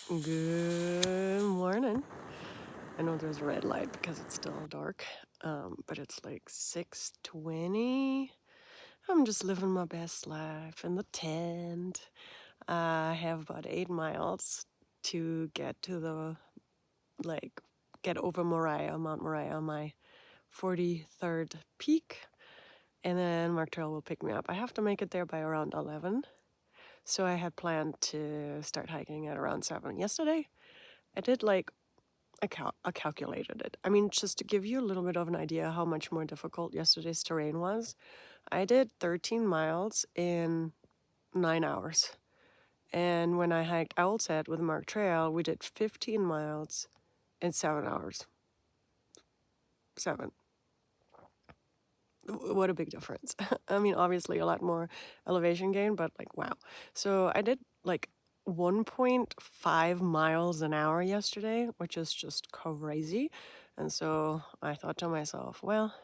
Good morning. I know there's a red light because it's still dark, but it's like 6:20. I'm just living my best life in the tent. I have about 8 miles to get to get over Moriah, Mount Moriah, my 43rd peak, and then Mark Trail will pick me up. I have to make it there by around 11, so I had planned to start hiking at around 7. Yesterday, I did I calculated it. I mean, just to give you a little bit of an idea how much more difficult yesterday's terrain was, I did 13 miles in 9 hours. And when I hiked Owl's Head with Mark Trail, we did 15 miles in 7 hours. 7. What a big difference. I mean, obviously a lot more elevation gain, but wow. So I did 1.5 miles an hour yesterday, which is just crazy. And so I thought to myself, well,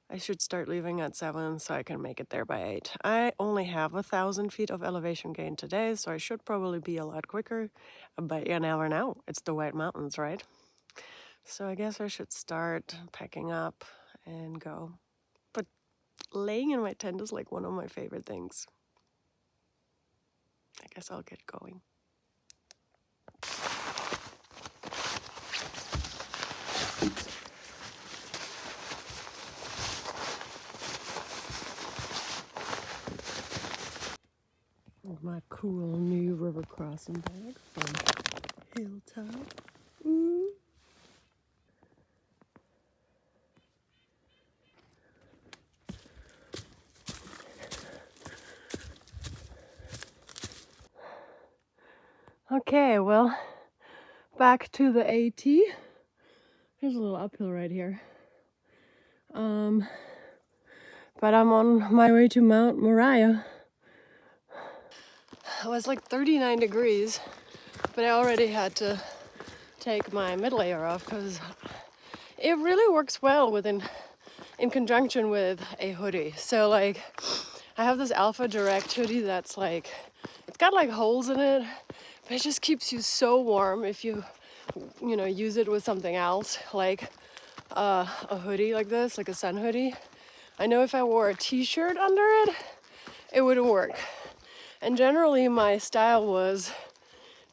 I should start leaving at 7 so I can make it there by 8. I only have 1,000 feet of elevation gain today, so I should probably be a lot quicker, but you never know. It's the White Mountains, right? So I guess I should start packing up and go. But laying in my tent is one of my favorite things. I guess I'll get going. My cool new River Crossin bag from Hilltop. Ooh. Okay, well, back to the AT. There's a little uphill right here. But I'm on my way to Mount Moriah. It was 39 degrees, but I already had to take my mid layer off because it really works well in conjunction with a hoodie. So I have this Alpha Direct hoodie that's it's got holes in it, but it just keeps you so warm if you use it with something else, like a hoodie like this, like a sun hoodie. I know if I wore a t-shirt under it, it wouldn't work. And generally my style was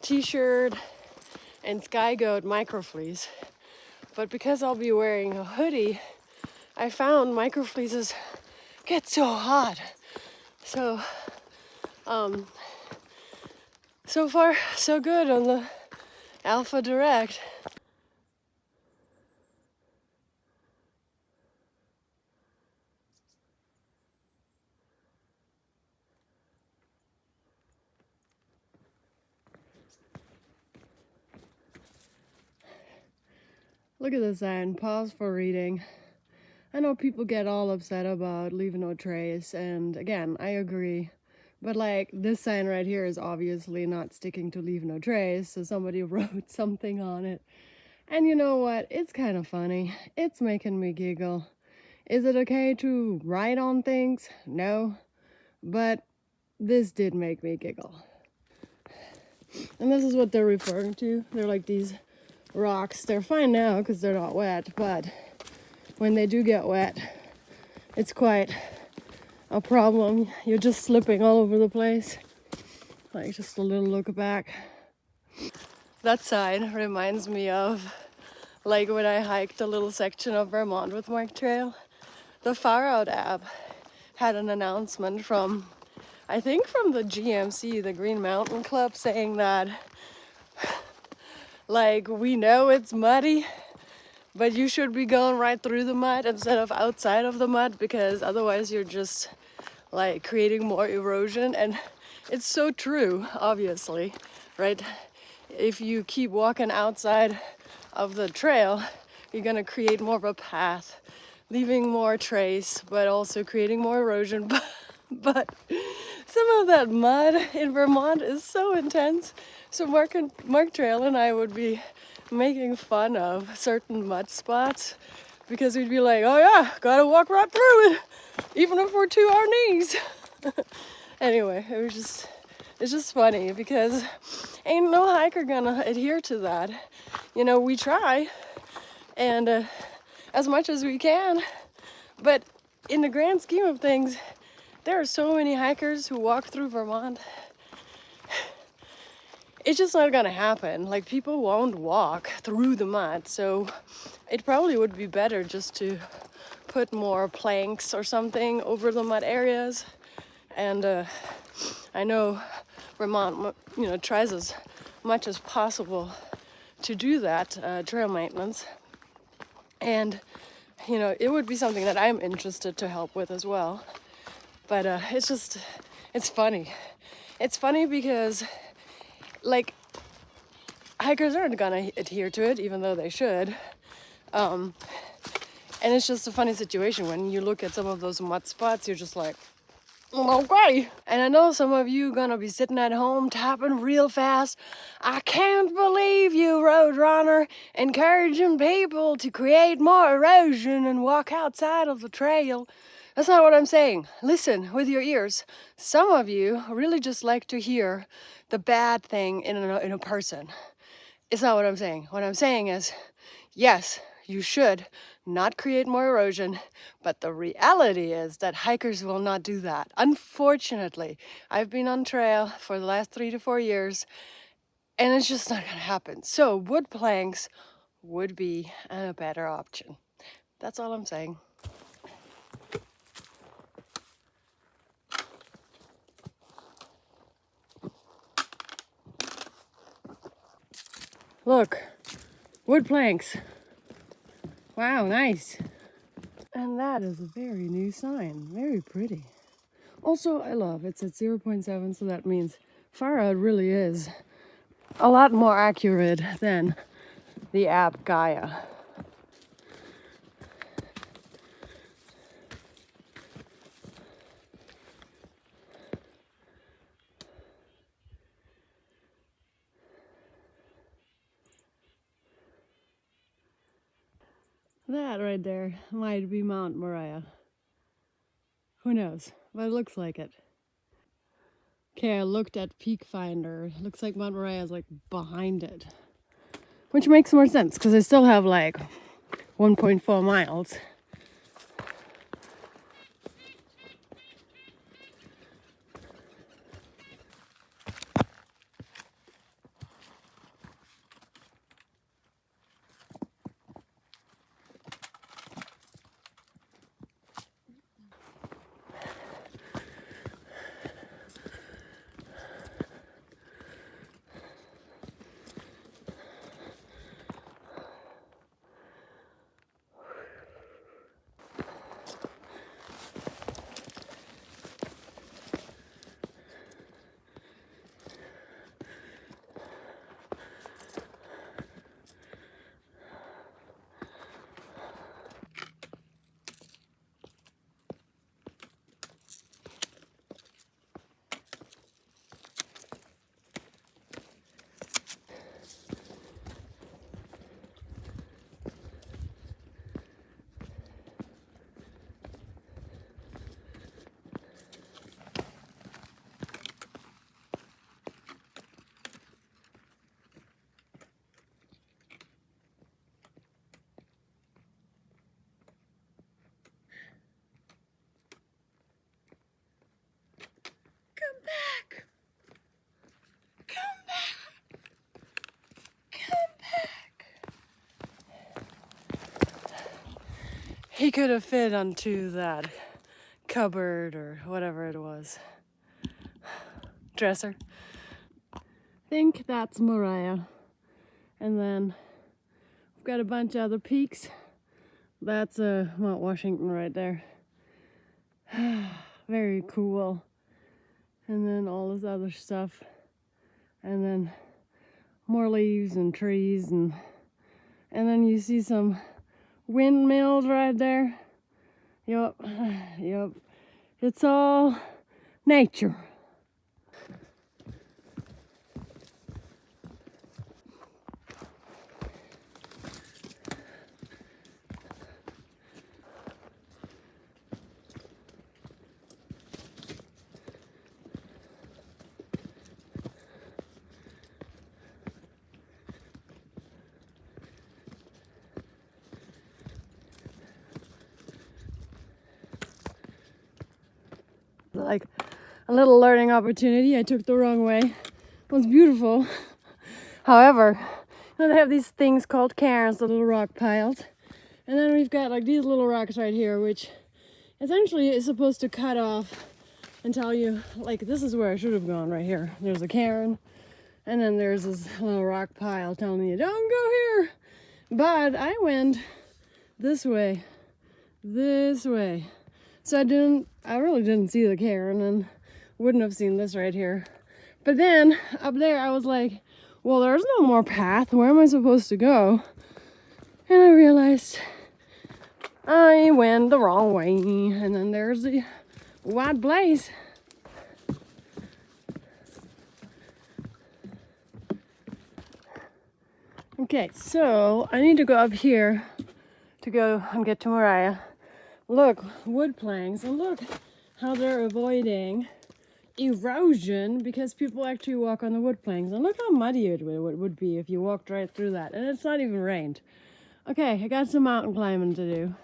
t-shirt and Sky Goat microfleece. But because I'll be wearing a hoodie, I found microfleeces get so hot. So, so far so good on the Alpha Direct. Look at the sign, pause for reading. I know people get all upset about leave no trace, and again, I agree. But this sign right here is obviously not sticking to leave no trace, so somebody wrote something on it. And you know what? It's kind of funny. It's making me giggle. Is it okay to write on things? No. But this did make me giggle. And this is what they're referring to. They're these rocks. They're fine now because they're not wet, but when they do get wet, it's quite a problem. You're just slipping all over the place. Just a little look back. That sign reminds me of when I hiked a little section of Vermont with Mark Trail. The Far Out app had an announcement from, I think from the GMC, the Green Mountain Club, saying that we know it's muddy, but you should be going right through the mud instead of outside of the mud, because otherwise you're just creating more erosion. And it's so true, obviously, right? If you keep walking outside of the trail, you're gonna create more of a path, leaving more trace, but also creating more erosion. But some of that mud in Vermont is so intense. So Mark Trail and I would be making fun of certain mud spots because we'd be like, oh yeah, gotta walk right through it, even if we're to our knees. Anyway, it's just funny because ain't no hiker gonna adhere to that. You know, we try, and as much as we can, but in the grand scheme of things, there are so many hikers who walk through Vermont. It's just not gonna happen. Like, people won't walk through the mud, so it probably would be better just to put more planks or something over the mud areas. And I know Vermont, you know, tries as much as possible to do that, trail maintenance. And, you know, it would be something that I'm interested to help with as well. But it's funny. It's funny because, like, hikers aren't gonna adhere to it, even though they should. And it's just a funny situation. When you look at some of those mud spots, you're just like, okay. And I know some of you gonna be sitting at home tapping real fast. I can't believe you, Roadrunner, encouraging people to create more erosion and walk outside of the trail. That's not what I'm saying. Listen with your ears. Some of you really just like to hear the bad thing in a person. It's not what I'm saying. What I'm saying is, yes, you should not create more erosion, but the reality is that hikers will not do that. Unfortunately, I've been on trail for the last 3 to 4 years, and it's just not gonna happen. So wood planks would be a better option. That's all I'm saying. Look, wood planks. Wow, nice. And that is a very new sign. Very pretty. Also, I love it's at 0.7, so that means far out really is a lot more accurate than the app Gaia. That right there might be Mount Moriah. Who knows? But it looks like it. Okay, I looked at Peak Finder. Looks like Mount Moriah is like behind it. Which makes more sense because I still have like 1.4 miles. He could have fit onto that cupboard or whatever it was. Dresser. I think that's Moriah. And then we've got a bunch of other peaks. That's Mount Washington right there. Very cool. And then all this other stuff. And then more leaves and trees, and then you see some windmills right there. Yup, yup. It's all nature. a little learning opportunity. I took the wrong way. It was beautiful. However, you know, they have these things called cairns, the little rock piles. And then we've got like these little rocks right here, which essentially is supposed to cut off and tell you, like, this is where I should have gone right here. There's a cairn, and then there's this little rock pile telling you, don't go here. But I went this way. So I really didn't see the cairn and wouldn't have seen this right here. But then up there I was like, well, there's no more path. Where am I supposed to go? And I realized I went the wrong way. And then there's the white place. Okay, so I need to go up here to go and get to Moriah. Look, wood planks, and look how they're avoiding erosion because people actually walk on the wood planks. And look how muddy it would be if you walked right through that. And it's not even rained. Okay, I got some mountain climbing to do.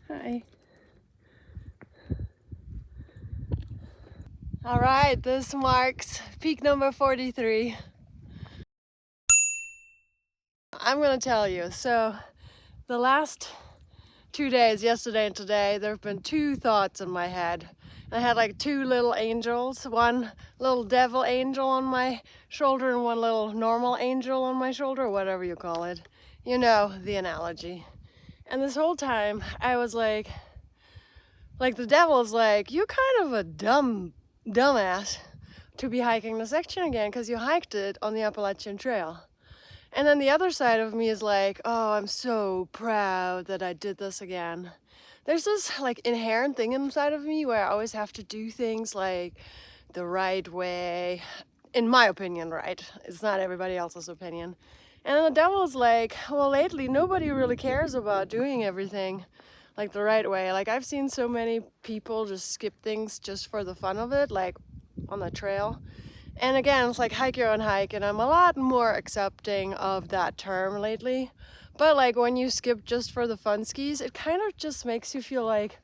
Hi. All right, this marks peak number 43. I'm gonna tell you, so the last 2 days, yesterday and today, there have been two thoughts in my head. I had like two little angels, one little devil angel on my shoulder and one little normal angel on my shoulder, or whatever you call it. You know the analogy. And this whole time I was like the devil's like, you're kind of a dumbass to be hiking the section again because you hiked it on the Appalachian Trail. And then the other side of me is like, oh, I'm so proud that I did this again. There's this like inherent thing inside of me where I always have to do things like the right way, in my opinion, right? It's not everybody else's opinion. And then the devil's like, well, lately nobody really cares about doing everything like the right way. Like I've seen so many people just skip things just for the fun of it, like on the trail. And again, it's like hike your own hike, and I'm a lot more accepting of that term lately. But like when you skip just for the fun skis, it kind of just makes you feel like,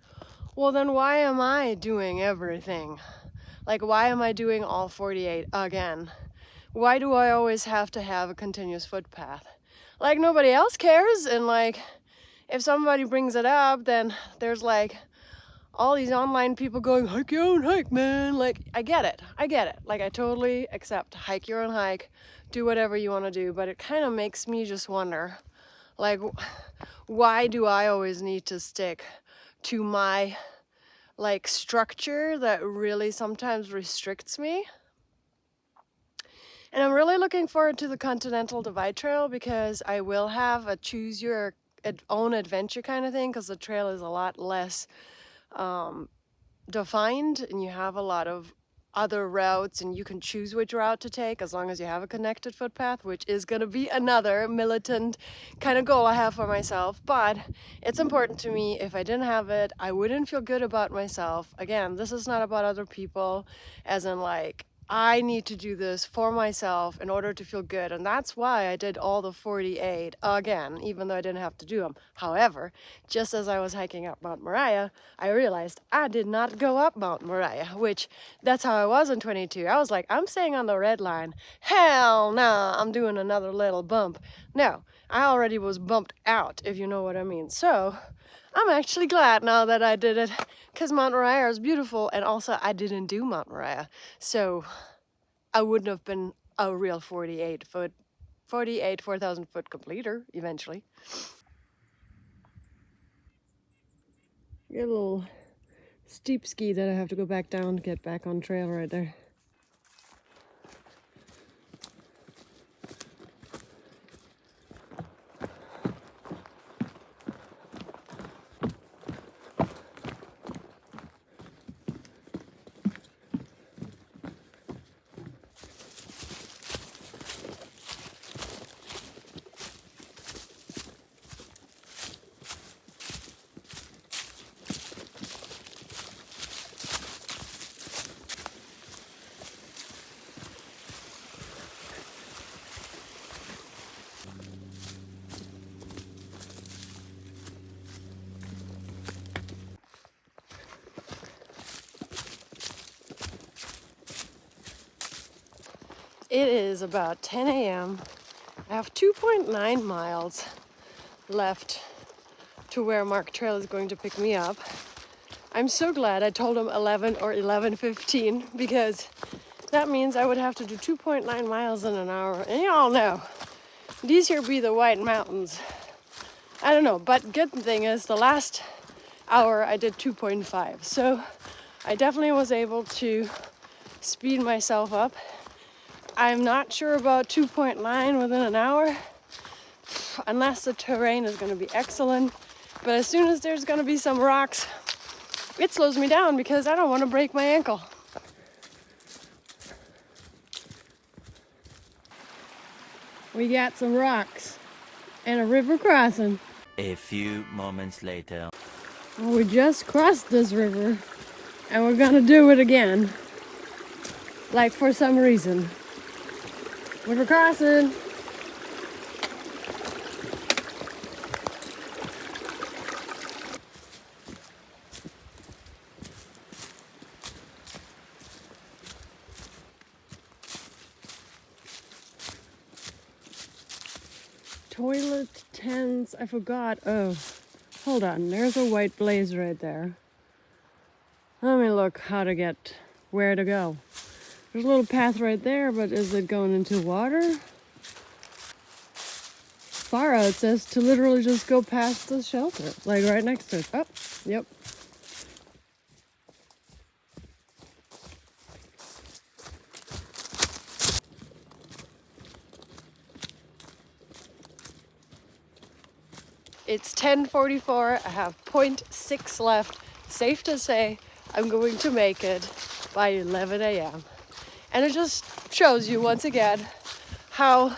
well, then why am I doing everything? Like, why am I doing all 48 again? Why do I always have to have a continuous footpath? Like nobody else cares, and like if somebody brings it up, then there's like all these online people going, hike your own hike, man. Like, I get it. Like, I totally accept hike your own hike, do whatever you want to do, but it kind of makes me just wonder, like, why do I always need to stick to my, like, structure that really sometimes restricts me? And I'm really looking forward to the Continental Divide Trail because I will have a choose your own adventure kind of thing because the trail is a lot less defined, and you have a lot of other routes, and you can choose which route to take as long as you have a connected footpath, which is going to be another militant kind of goal I have for myself. But it's important to me. If I didn't have it, I wouldn't feel good about myself. Again, this is not about other people, as in like I need to do this for myself in order to feel good. And that's why I did all the 48 again, even though I didn't have to do them. However, just as I was hiking up Mount Moriah, I realized I did not go up Mount Moriah, which that's how I was in 22. I was like, I'm staying on the red line. Hell no, I'm doing another little bump. No, I already was bumped out, if you know what I mean. So I'm actually glad now that I did it, because Mount Moriah is beautiful, and also I didn't do Mount Moriah, so I wouldn't have been a real 4,000 foot completer eventually. Got a little steep ski that I have to go back down to get back on trail right there. It is about 10 a.m. I have 2.9 miles left to where Mark Trail is going to pick me up. I'm so glad I told him 11 or 11:15 because that means I would have to do 2.9 miles in an hour. And y'all know, these here be the White Mountains. I don't know, but good thing is the last hour I did 2.5. So I definitely was able to speed myself up. I'm not sure about 2.9 within an hour, unless the terrain is going to be excellent. But as soon as there's going to be some rocks, it slows me down because I don't want to break my ankle. We got some rocks and a river crossing. A few moments later. Well, we just crossed this river and we're going to do it again. Like for some reason. River crossing. Toilet tents, I forgot. Oh, hold on, there's a white blaze right there. Let me look how to get where to go. There's a little path right there, but is it going into water? Far out, it says to literally just go past the shelter, like right next to it. Oh, yep. It's 10:44, I have 0.6 left. Safe to say I'm going to make it by 11 a.m. And it just shows you once again how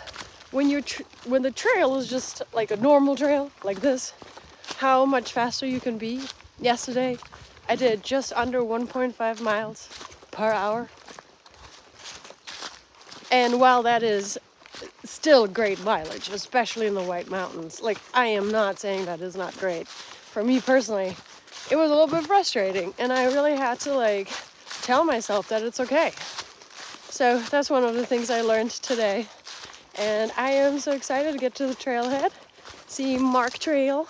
when the trail is just like a normal trail like this, how much faster you can be. Yesterday I did just under 1.5 miles per hour. And while that is still great mileage, especially in the White Mountains, like I am not saying that is not great. For me personally, it was a little bit frustrating and I really had to like tell myself that it's okay. So that's one of the things I learned today. And I am so excited to get to the trailhead, see Mark Trail,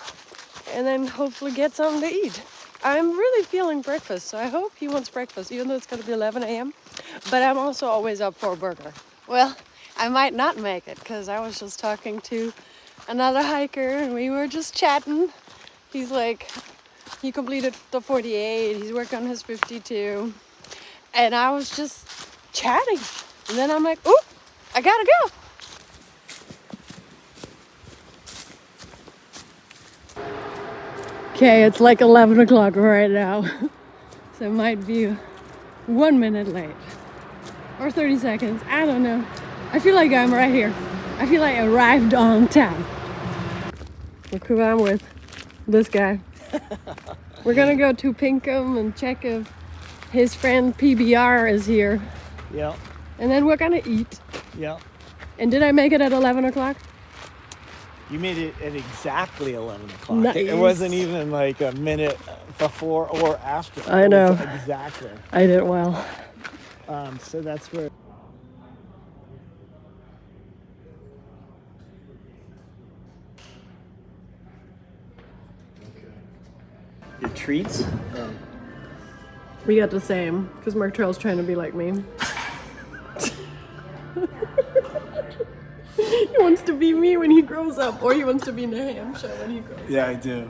and then hopefully get something to eat. I'm really feeling breakfast, so I hope he wants breakfast, even though it's going to be 11 a.m. But I'm also always up for a burger. Well, I might not make it, because I was just talking to another hiker, and we were just chatting. He's like, he completed the 48, he's working on his 52. And I was just chatting. And then I'm like, ooh, I gotta go. Okay, it's like 11 o'clock right now. So it might be 1 minute late. Or 30 seconds, I don't know. I feel like I'm right here. I feel like I arrived on time. Look who I'm with. This guy. We're gonna go to Pinkham and check if his friend PBR is here. Yeah. And then we're gonna eat. Yeah. And did I make it at 11 o'clock? You made it at exactly 11 o'clock. Nice. It wasn't even like a minute before or after. I know. Exactly. I did well. So that's where. Your treats? We got the same, because Mark Trail's trying to be like me. He wants to be me when he grows up, or he wants to be New Hampshire when he grows up. Yeah, I do.